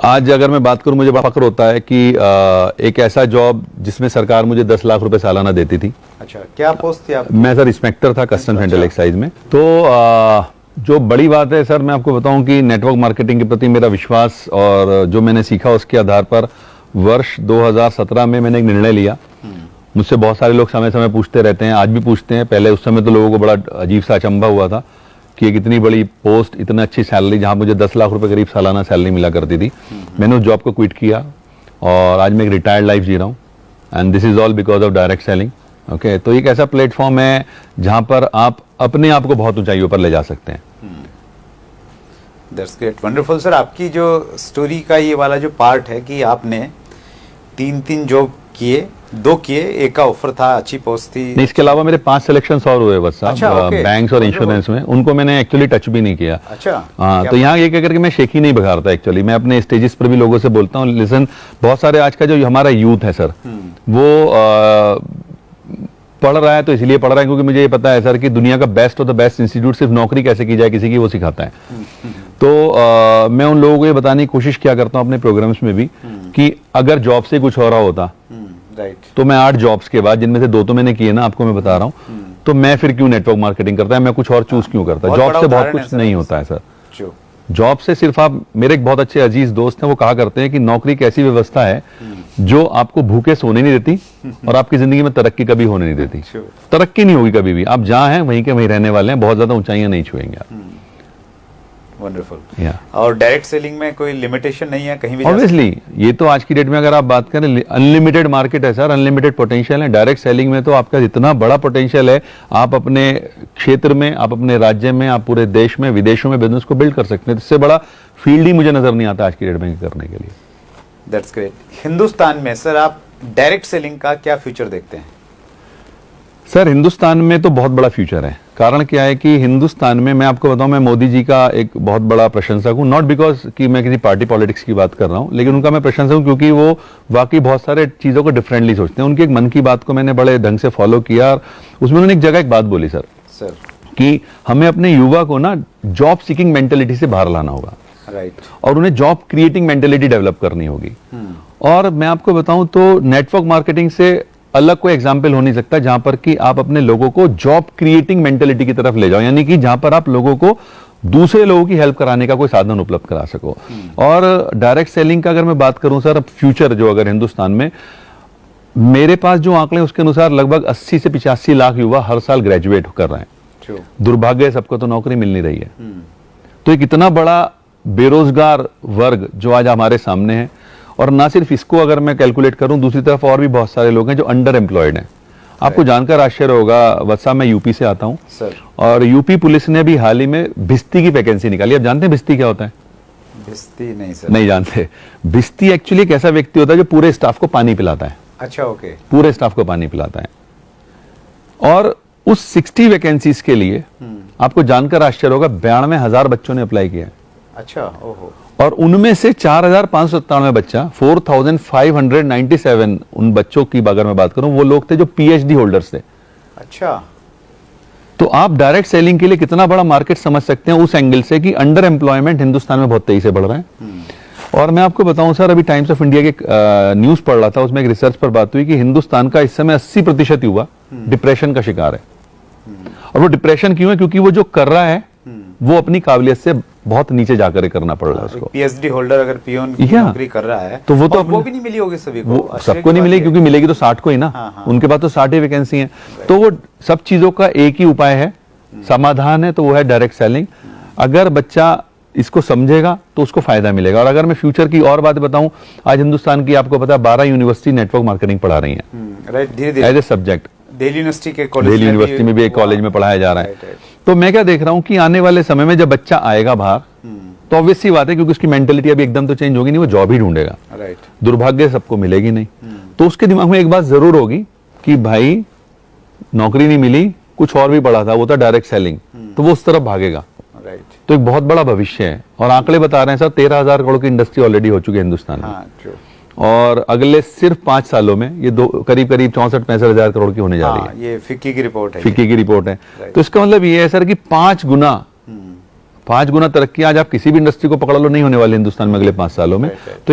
आज अगर मैं बात करूं, मुझे बड़ा फक्र होता है कि एक ऐसा जॉब जिसमें सरकार मुझे 10 लाख रुपए सालाना देती थी। अच्छा, क्या पोस्ट थी आप? मैं सर इंस्पेक्टर था कस्टम सेंट्रल एक्साइज में। तो जो बड़ी बात है सर, मैं आपको बताऊं कि नेटवर्क मार्केटिंग के प्रति मेरा विश्वास और जो मैंने सीखा उसके आधार पर वर्ष 2017 में मैंने एक निर्णय लिया। मुझसे बहुत सारे लोग समय समय पूछते रहते हैं, आज भी पूछते हैं। पहले उस समय तो लोगों को बड़ा अजीब सा अचंभा हुआ था कि एक इतनी बड़ी पोस्ट, इतना अच्छी सैलरी, जहां मुझे 10 लाख रुपए करीब सालाना सैलरी मिला करती थी। मैंने उस जॉब को क्विट किया और आज मैं एक रिटायर्ड लाइफ जी रहा हूँ, and this is all because of direct selling. Okay, तो एक ऐसा प्लेटफॉर्म है जहां पर आप अपने आप को बहुत ऊंचाइयों पर ले जा सकते हैं। That's great, wonderful sir. आपकी जो स्टोरी का ये वाला जो पार्ट है कि आपने तीन जॉब किए, 2 किए, एक का ऑफर था, अच्छी पोस्ट थी। नहीं, इसके अलावा मेरे 5 सिलेक्शन और हुए बस साहब। अच्छा, okay। बैंक्स और इंश्योरेंस में, उनको मैंने एक्चुअली टच भी नहीं किया। अच्छा, हाँ, तो यहाँ ये कह करके मैं शेख ही नहीं बघारता। एक्चुअली मैं अपने स्टेजेस पर भी लोगों से बोलता हूँ, लिसन, बहुत सारे आज का जो हमारा यूथ है सर, वो पढ़ रहा है तो इसलिए पढ़ रहा है क्योंकि मुझे ये पता है सर कि दुनिया का best of the best institute सिर्फ नौकरी कैसे की जाए किसी की, वो सिखाता है। तो मैं उन लोगों को ये बताने की कोशिश किया करता हूँ अपने प्रोग्राम्स में भी कि अगर जॉब से कुछ हो रहा होता तो मैं 8 जॉब्स के बाद, जिनमें से 2 तो मैंने किए ना, आपको मैं बता रहा हूँ, तो मैं फिर क्यों नेटवर्क मार्केटिंग करता है, मैं कुछ और चूज क्यों करता। जॉब से बहुत कुछ नहीं होता है सर। जॉब से सिर्फ आप, मेरे एक बहुत अच्छे अजीज दोस्त हैं, वो कहा करते हैं कि नौकरी एक ऐसी व्यवस्था है जो आपको भूखे सोने नहीं देती और आपकी जिंदगी में तरक्की कभी होने नहीं देती। तरक्की नहीं होगी कभी भी, आप जहां हैं वहीं के वहीं रहने वाले हैं, बहुत ज्यादा ऊंचाइयां नहीं छुएंगे आप। वंडरफुल। और डायरेक्ट सेलिंग में कोई लिमिटेशन नहीं है, कहीं भी ऑब्वियसली ये तो आज की डेट में अगर आप बात करें, अनलिमिटेड मार्केट है सर, अनलिमिटेड पोटेंशियल है। डायरेक्ट सेलिंग में तो आपका इतना बड़ा पोटेंशियल है, आप अपने क्षेत्र में, आप अपने राज्य में, आप पूरे देश में, विदेशों में बिजनेस को बिल्ड कर सकते हैं। इससे बड़ा फील्ड ही मुझे नजर नहीं आता आज की डेट में करने के लिए। That's great. हिंदुस्तान में सर आप डायरेक्ट सेलिंग का क्या फ्यूचर देखते हैं? सर हिंदुस्तान में तो बहुत बड़ा फ्यूचर है। कारण क्या है कि हिंदुस्तान में, मैं आपको बताऊं, मैं मोदी जी का एक बहुत बड़ा प्रशंसक हूं। नॉट बिकॉज कि मैं किसी पार्टी पॉलिटिक्स की बात कर रहा हूं, लेकिन उनका मैं प्रशंसक हूं क्योंकि वो वाकई बहुत सारे चीजों को डिफरेंटली सोचते हैं। उनकी एक मन की बात को मैंने बड़े ढंग से फॉलो किया और उसमें उन्होंने एक जगह एक बात बोली सर कि हमें अपने युवा को ना जॉब सीकिंग मेंटेलिटी से बाहर लाना होगा, राइट, और उन्हें जॉब क्रिएटिंग मेंटेलिटी डेवलप करनी होगी। और मैं आपको बताऊं तो नेटवर्क मार्केटिंग से अलग कोई एग्जाम्पल हो नहीं सकता जहां पर कि आप अपने लोगों को जॉब क्रिएटिंग मेंटेलिटी की तरफ ले जाओ, यानी कि जहां पर आप लोगों को दूसरे लोगों की हेल्प कराने का कोई साधन उपलब्ध करा सको। और डायरेक्ट सेलिंग का अगर मैं बात करूं सर, फ्यूचर जो अगर हिंदुस्तान में, मेरे पास जो आंकड़े उसके अनुसार लगभग 80 से 85 लाख युवा हर साल ग्रेजुएट कर रहे हैं। दुर्भाग्य है, सबको तो नौकरी मिल नहीं रही है। तो एक इतना बड़ा बेरोजगार वर्ग जो आज हमारे सामने है, और ना सिर्फ इसको अगर मैं कैलकुलेट करूं, दूसरी तरफ और भी बहुत सारे लोग हैं जो अंडर एम्प्लॉयड हैं। आपको जानकर आश्चर्य होगा वत्सा, मैं यूपी से आता हूं सर, और यूपी पुलिस ने भी हाल ही में भिस्ती की वैकेंसी निकाली। आप जानते हैं भिस्ती क्या होता है? भिस्ती नहीं सर। नहीं जानते। भिस्ती एक्चुअली एक ऐसा व्यक्ति होता है जो पूरे स्टाफ को पानी पिलाता है। अच्छा, ओके। पूरे स्टाफ को पानी पिलाता है। और उस 60 वैकेंसीज के लिए आपको जानकर आश्चर्य होगा 92,000 बच्चों ने अप्लाई किया। अच्छा, ओहो। और उनमें से 4,597 बच्चा, 4,597 उन बच्चों की अगर मैं बात करूं, वो लोग थे जो पीएचडी होल्डर्स थे। अच्छा। तो आप डायरेक्ट सेलिंग के लिए कितना बड़ा मार्केट समझ सकते हैं उस एंगल से कि अंडर एम्प्लॉयमेंट हिंदुस्तान में बहुत तेजी से बढ़ रहा है। और मैं आपको बताऊं सर, अभी टाइम्स ऑफ इंडिया के न्यूज पढ़ रहा था, उसमें एक रिसर्च पर बात हुई कि हिंदुस्तान का इस समय 80% युवा डिप्रेशन का शिकार है। और वो डिप्रेशन क्यों है? क्योंकि वो जो कर रहा है वो अपनी काबिलियत से बहुत नीचे जाकर करना पड़ रहा है उसको। पीएचडी होल्डर अगर पियोन की नौकरी कर रहा है तो वो तो वो भी नहीं मिली होगी सभी को, सबको नहीं मिलेगी, क्योंकि मिलेगी तो 60 को ही ना। हाँ। उनके पास तो 60 ही वैकेंसी है। तो वो सब चीजों का एक ही उपाय है, समाधान है, तो वो है डायरेक्ट सेलिंग। अगर बच्चा इसको समझेगा तो उसको फायदा मिलेगा। और अगर मैं फ्यूचर की और बात बताऊं, आज हिंदुस्तान की आपको पता है 12 यूनिवर्सिटी नेटवर्क मार्केटिंग पढ़ा रही है as a subject. Delhi University में भी एक कॉलेज में पढ़ाया जा रहा है। तो मैं क्या देख रहा हूं कि आने वाले समय में जब बच्चा आएगा बाहर, तो ऑब्वियस सी बात है, क्योंकि उसकी मेंटेलिटी अभी एकदम तो चेंज होगी नहीं, वो जॉब ही ढूंढेगा। दुर्भाग्य सबको मिलेगी नहीं। तो उसके दिमाग में एक बात जरूर होगी कि भाई नौकरी नहीं मिली, कुछ और भी पढ़ा था, वो था डायरेक्ट सेलिंग, तो वो उस तरफ भागेगा। तो एक बहुत बड़ा भविष्य है। और आंकड़े बता रहे हैं सर, 13,000 करोड़ की इंडस्ट्री ऑलरेडी हो चुकी है हिंदुस्तान में। और अगले सिर्फ 5 सालों में ये करीब 64-65 हजार करोड़ की होने जा रही है। ये फिक्की की रिपोर्ट है। फिक्की की रिपोर्ट है। तो इसका मतलब ये है सर कि 5 गुना 5 गुना तरक्की आज आप किसी भी इंडस्ट्री को पकड़ लो नहीं होने वाली हिंदुस्तान में अगले 5 सालों में। Right, right. तो